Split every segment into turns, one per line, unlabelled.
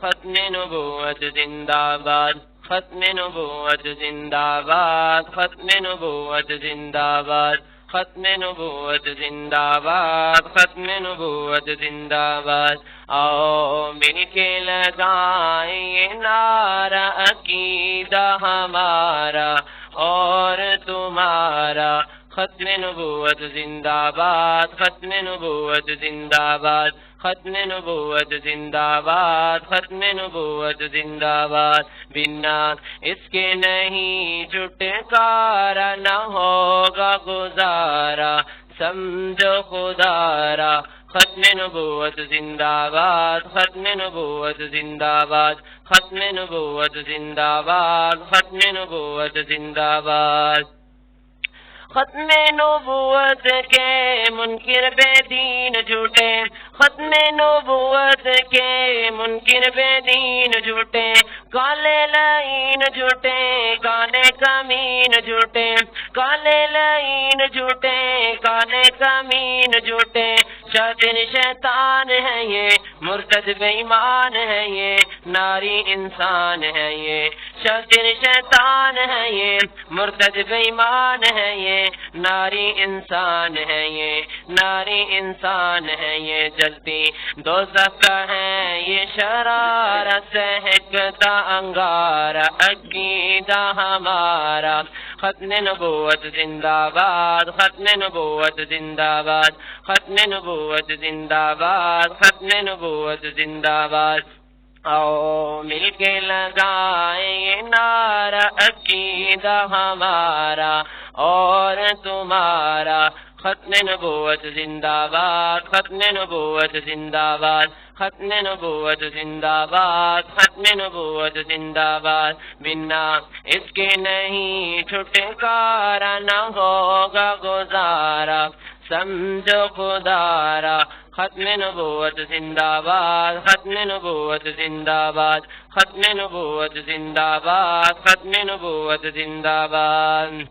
ختم نبوت زندہ باد، ختم نبوت زندہ باد، ختم نبوت زندہ باد، ختم نبوت زندہ باد، ختم نبوت زندہ باد۔ آؤ مل کے لگائیں یہ نعرہ عقیدہ ہمارا اور تمہارا، ختم نبوت زندہ باد، ختم نبوت زندہ باد، ختم نبوت زندہ باد، ختم نبوت زندہ باد۔ بنا اس کے نہیں چھٹکارا، نہ ہوگا گزارا، سمجھو خدارا، ختم نبوت زندہ باد، ختم نبوت زندہ باد، ختم نبوت زندہ باد، ختم نبوت زندہ باد۔ ختم نبوت کے منکر بے دین جھوٹے، ختم نبوت کے منکر بے دین جھوٹے، کالے لعین جھوٹے، کالے کمین جھوٹے، کالے لعین جھوٹے، کالے کمین جھوٹے، شاطر شیطان ہے یہ، مرتد بے ایمان ہے یہ، ناری انسان ہے یہ، شاطر شیطان ہے یہ، مرتد بے ایمان ہے یہ، ناری انسان ہے یہ، ناری انسان ہے یہ، جلتی دوزخ کا ہے یہ شرارت، سہکتا انگارہ عقیدہ ہمارا، ختم نبوت زندہ باد، ختم نبوت زندہ باد، ختم نبوت زندہ باد، ختم نبوت زندہ باد۔ آؤ مل کے لگائیں یہ نعرہ عقیدہ ہمارا اور تمہارا، ختم نبوت زندہ باد، ختم نبوت زندہ باد، ختم نبوت زندہ باد، ختم نبوت زندہ باد۔ بنا اس کے نہیں چھٹکارا، نہ ہوگا گزارا، سمجھو خدارا، ختم نبوت زندہ باد، ختم نبوت زندہ باد، ختم نبوت زندہ باد، ختم نبوت زندہ باد۔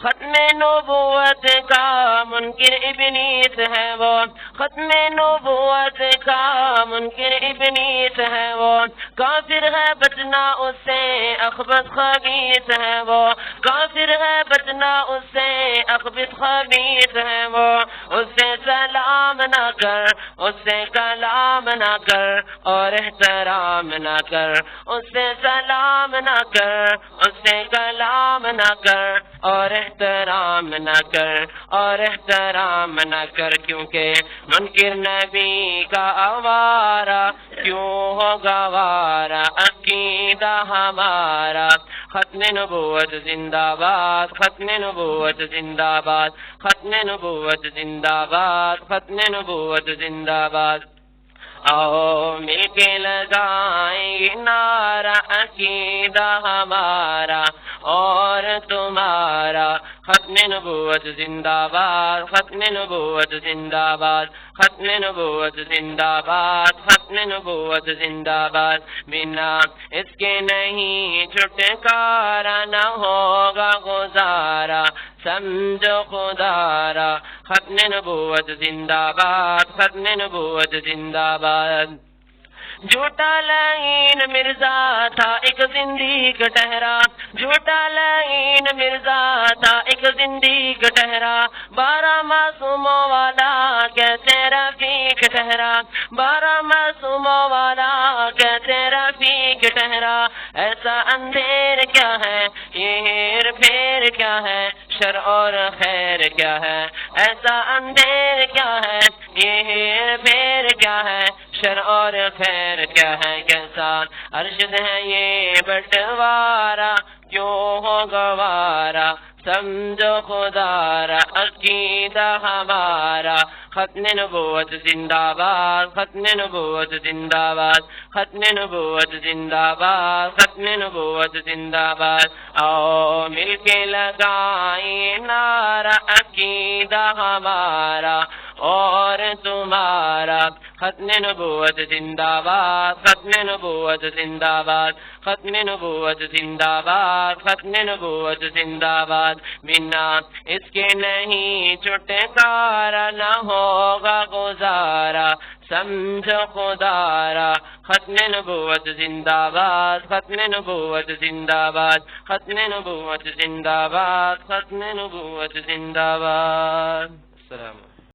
ختم نبوت کا منکر ابلیس ہے وہ، ختم نبوت کا منکر ابلیس ہے وہ، کافر ہے بچنا اس سے اخبث خبیث ہے وہ، کافر ہے بچنا اس سے اخبث خبیث ہے وہ، اس سے سلام نہ کر، اس سے کلام نہ کر اور احترام نہ کر، اس سے سلام نہ کر، اس سے کلام نہ کر اور احترام نہ کر، اور احترام نہ کر، کیونکہ منکر نبی کا آوارہ کیوں ہو گوارا، عقیدہ ہمارا، ختم نبوت زندہ باد، ختم نبوت زندہ باد، ختم نبوت زندہ باد، ختم نبوت زندہ باد۔ آؤ مل کے لگائیں یہ نعرہ عقیدہ ہمارا اور تمہارا، ختم نبوت زندہ باد، ختم نبوت زندہ باد، ختم نبوت زندہ باد، ختم نبوت زندہ باد۔ بنا اس کے نہیں چھٹکارا، نہ ہوگا گزارا، سمجھو خدارا، ختم نبوت زندہ باد، ختم نبوت زندہ باد۔ جھوٹا لعین مرزا تھا ایک زندیق ٹھہرا، جھوٹا لعین مرزا تھا ایک زندیق ٹھہرا، 12 معصوموں والا کیسے رفیق ٹھہرا، 12 معصوموں والا کیسے رفیق ٹھہرا، ایسا اندھیر کیا ہے، یہ ہیر پھیر کیا ہے، شر اور خیر کیا ہے، ایسا اندھیر کیا ہے، یہ ہیر پھیر کیا ہے، شر اور خیر کیا ہے، کیسا ارشد ہے یہ بٹوارا، کیوں ہو گوارا، سمجھو خدارا، عقیدہ ہمارا، ختم نبوت زندہ باد، ختم نبوت زندہ باد، ختم نبوت زندہ باد، ختم نبوت زندہ باد۔ آؤ مل کے لگائیں نعرہ عقیدہ ہمارا اور تمہارا ختم نبوت زندہ باد ختم نبوت زندہ باد ختم نبوت زندہ باد ختم نبوت زندہ باد بنا اس کے نہیں چھٹکارا نہ ہوگا گزارا سمجھو خدارا ختم نبوت زندہ باد ختم نبوت زندہ باد ختم نبوت زندہ باد ختم نبوت زندہ باد. السلام علیکم.